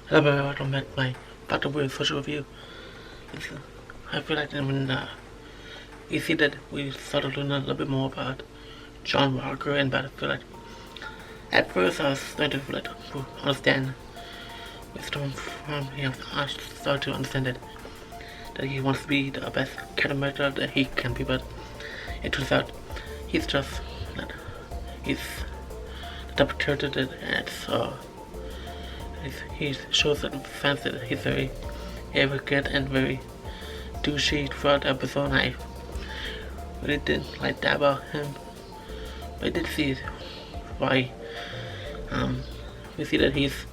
Hello everyone, welcome back to my Falcon social review. I feel like when you see that we started to learn a little bit more about John Walker, and I feel like at first I was starting to understand wisdom from him. I started to understand that he wants to be the best Captain America that he can be, but it turns out he's just not. He's the type of character that he shows that fans that he's very arrogant and very douchey throughout the episode. I really didn't like that about him, but I did see why. We see that he's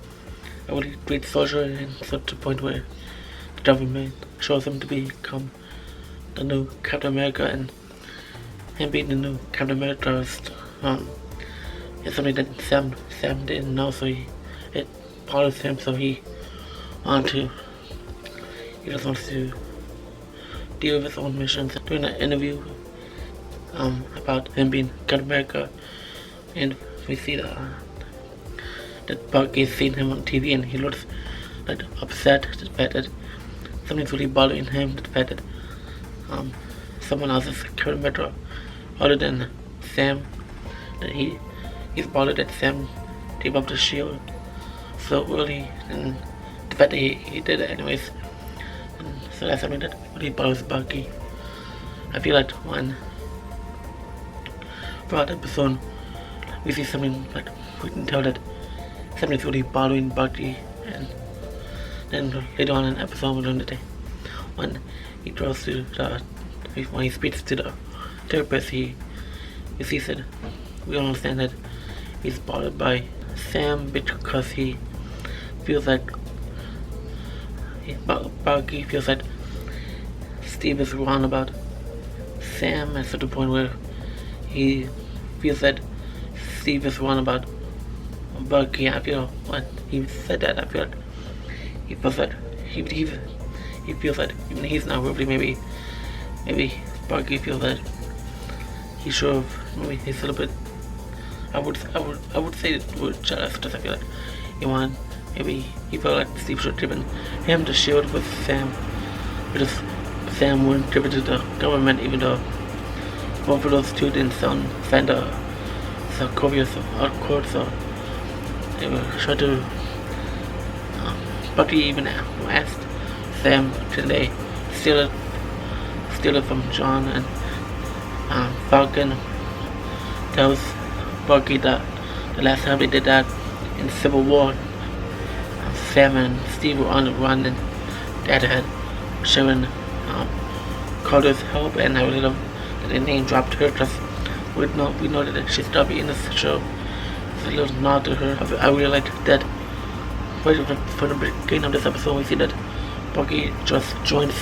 a really great soldier, and such a point where the government shows him to become the new Captain America, and him being the new Captain America is something that Sam didn't know, so it bothers him, so he just wants to deal with his own missions. During an interview about him being Captain America, and we see that Bucky is seeing him on TV, and he looks like upset at the fact that something's really bothering him, the fact that someone else is Captain America other than Sam, that he's bothered that Sam gave up the shield so early, and the fact that he did it anyways. And so that's something that really bothers Bucky. I feel like when throughout the episode we see something like we can tell that something's really bothering Bucky, and then later on in the episode we learn that when he draws to when he speaks to the therapist, we see that we understand that he's bothered by Sam because he feels like Bucky feels that Steve is wrong about Sam, and to the point where he feels that Steve is wrong about Bucky. I feel when he said that, I feel like he feels that he feels that even he's not really, maybe Bucky feels that he should have, maybe he's a little bit, I would say the word jealous, because I feel like maybe he felt like Steve should have given him the shield with Sam, because Sam wouldn't give it to the government, even though both of those two didn't sign the Sokovia Accord, so they were trying to. Bucky even asked Sam, can they steal it from John, and Falcon tells Bucky that the last time they did that in Civil War, Sam and Steve were on the run, and Dad had Sharon Carter's help, and I really love that they name dropped her, because we know that she's still be in this show. It's a little nod to her. I really like that. Right from the beginning of this episode, we see that Bucky just joins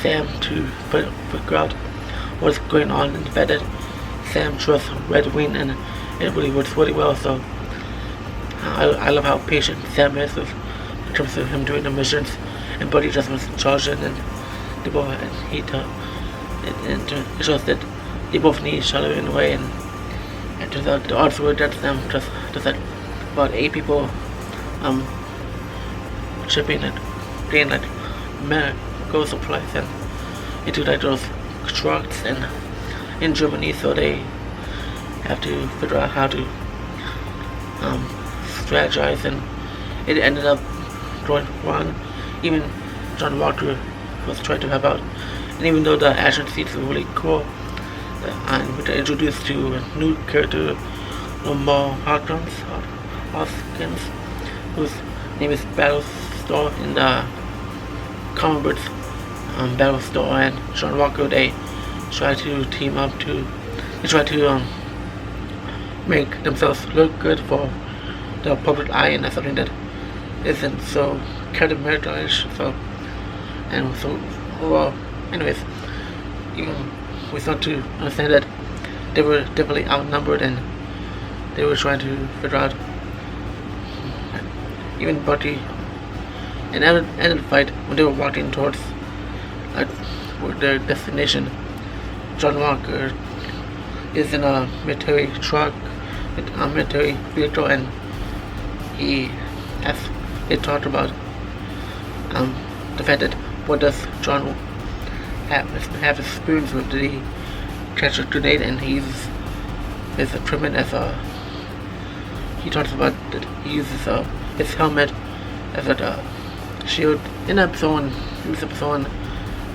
Sam to figure out what's going on, and the fact that Sam trusts Red Wing, and it really works really well. So I love how patient Sam is when it comes to him doing the missions, and Bucky just wants to charge it, and they both, and it shows that they both need each other in a way, and turns out the odds were against them, just like about 8 people shipping and getting like medical supplies and into like those trucks and in Germany, so they have to figure out how to strategize, and it ended up going wrong. Even John Walker was trying to help out, and even though the action scenes were really cool, and we got introduced to a new character, Lamar Hawkins, whose name is Battlestar in the comic books. Battlestar and John Walker, they try to team up they try to make themselves look good for the public eye, and that's something that isn't so Captain America-ish. Anyways, we start to understand that they were definitely outnumbered, and they were trying to figure out. Even Bucky, in the end of the fight, when they were walking towards their destination, John Walker is in a military truck, a military vehicle, and he asks they talked about the fact that what does John have experience with. Did he catch a grenade and he uses his equipment as a. He talks about that he uses his helmet as a shield. In this episode,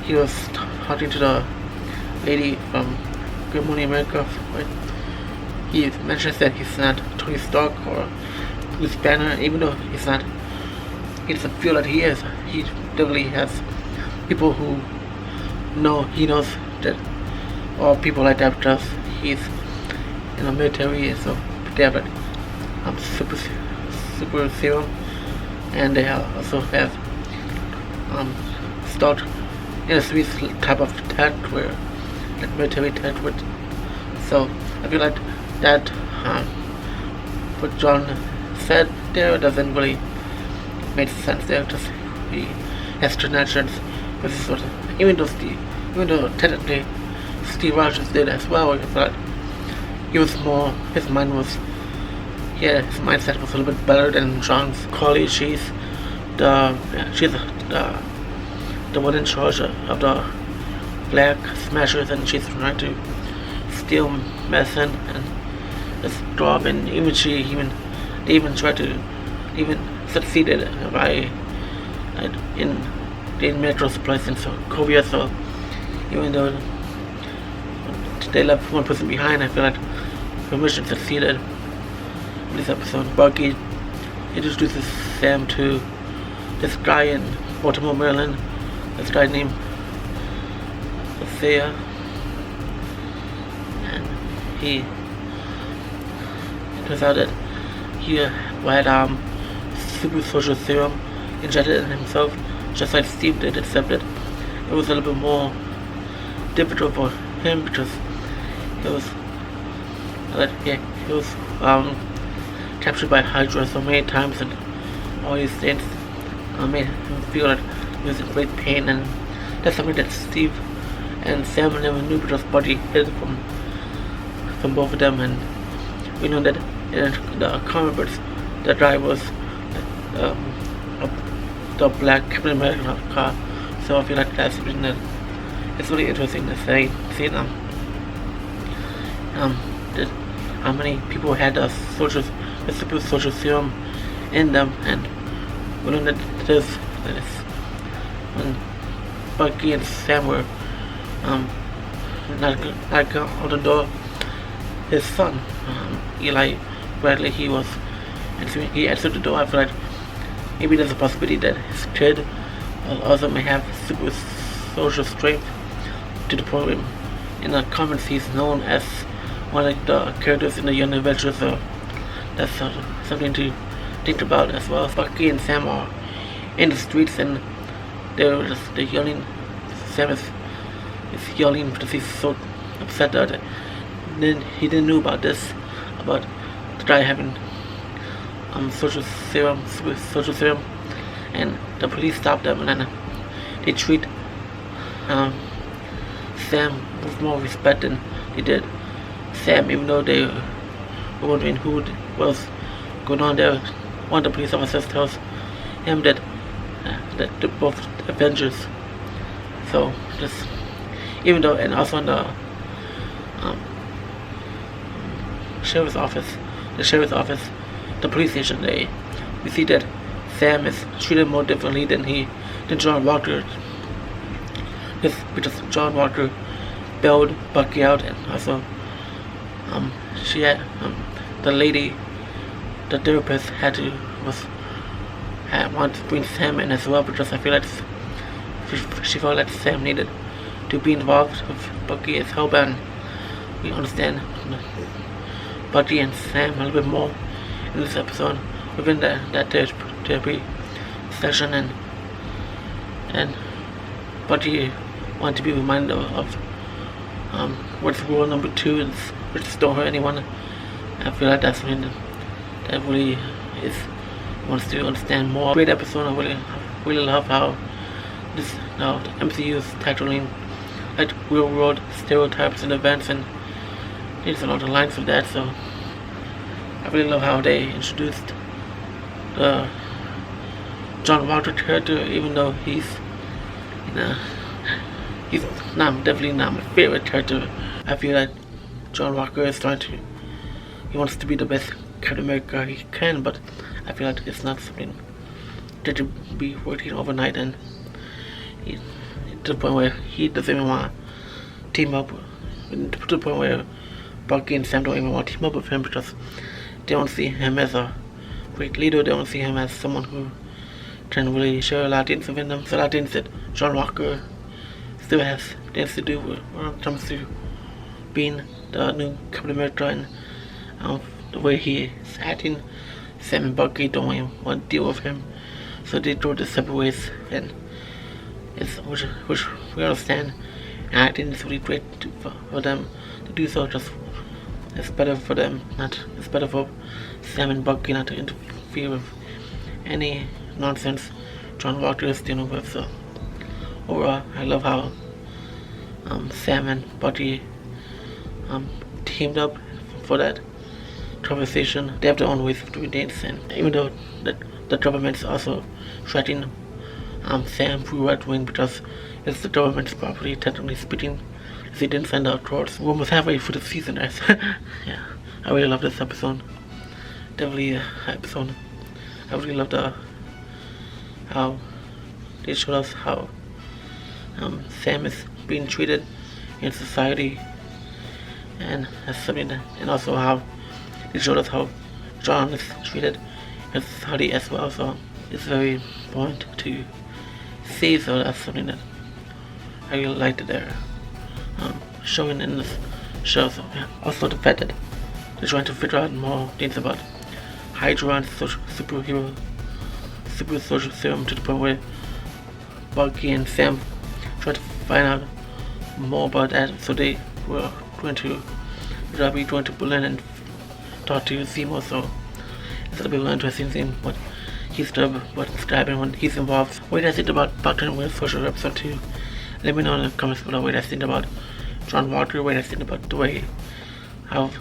he was talking to the lady from Good Morning America. Right? He mentions that he's not Tony Stark or Bruce Banner, even though he's not. He doesn't feel that he is. He definitely has people who know he knows that, or people like that, because he's in the military, so they have super serum, and they also have stock industries type of tech where like military tech with. So I feel like that what John said there doesn't really make sense there, because he has connections with this sort of, even though technically Steve Rogers did as well. I thought he was more, his mindset was a little bit better than John's. Carly, she's the one in charge of the Black Smashers, and she's trying to steal medicine and this job, and they even tried to succeeded by in medical supplies in Korea. So even though they left one person behind, I feel like the mission succeeded. In this episode, Bucky introduces Sam to this guy in Baltimore, Maryland. This guy named Isaiah, and he turns out that he had super social serum injected in himself, just like Steve did, except that it was a little bit more difficult for him because he was captured by Hydra so many times, and all these things made him feel like he was in great pain, and that's something that Steve and Sam never knew because Bucky hid from both of them. And we know that in the comic books, the guy was the Black Captain America car. So I feel like that's something that it's really interesting to see how many people had the super social serum in them, and we know that this when Bucky and Sam were knock on the door, his son Eli Bradley, he answered the door. I feel like maybe there's a possibility that his kid also may have super social strength to the point where in the comics he's known as one of the characters in the Young Avengers. So that's something to think about as well. Bucky and Sam are in the streets and they're yelling. Sam is yelling because he's so upset that then he didn't know about this, about the guy having social serum, and the police stopped them, and then they treat Sam with more respect than they did Sam, even though they were wondering who was going on there. One of the police officers tells him that they're both Avengers. So just even though, and also in the sheriff's office, the police station, we see that Sam is treated more differently than John Walker. Because John Walker bailed Bucky out, and also she had the lady, the therapist wanted to bring Sam in as well, because I feel like she felt like Sam needed to be involved with Bucky as help, and we understand Bucky and Sam a little bit more in this episode within that therapy session, and Bucky wanted to be reminded of what's rule number 2 is, which is don't hurt anyone. I feel like that's something that really wants to understand more. Great episode. I really love how the MCU is tackling like real world stereotypes and events, and there's a lot of lines of that. So I really love how they introduced the John Walker character, even though he's, you know, he's definitely not my favorite character. I feel like John Walker is he wants to be the best Captain America he can, but I feel like it's not something that should be working overnight, and to the point where he doesn't even want to team up, to the point where Bucky and Sam don't even want to team up with him because they don't see him as a great leader. They don't see him as someone who can really share a lot of things with them. So a lot of things that John Walker still has things to do with when it comes to being the new Captain America, and the way he is acting. Sam and Bucky don't even want to deal with him, so they go to separate ways, and which we understand. And I think it's really great for them to do so. Just it's better for them, it's better for Sam and Bucky not to interfere with any nonsense John Walker is dealing with. So overall, I love how Sam and Bucky teamed up for that conversation. They have their own ways of doing things, and even though the government's also threatening Sam through Red Wing because it's the government's property, technically speaking. They didn't send out courts. We're almost halfway through the season, guys. Yeah, I really love this episode. Definitely an episode. I really loved how they showed us how Sam is being treated in society, and that's something that, and also how they showed us how John is treated in society as well. So it's very important to see. So that's something that I really liked there, showing in this show. So yeah. Also the fact that they're trying to figure out more things about Hydra and super social serum, to the point where Bucky and Sam try to find out more about that. So they were going to Berlin and talk to Zemo. So it's a bit interesting seeing what he's describing when he's involved. What do you guys think about Falcon with social episode 2? Let me know in the comments below what you guys think about John Walker, what you guys think about the way let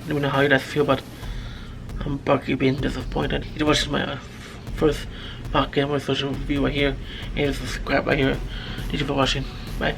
me know how you guys feel about Bucky being disappointed. You watched my first Falcon with social review right here, and subscribe right here. Thank you for watching. Bye.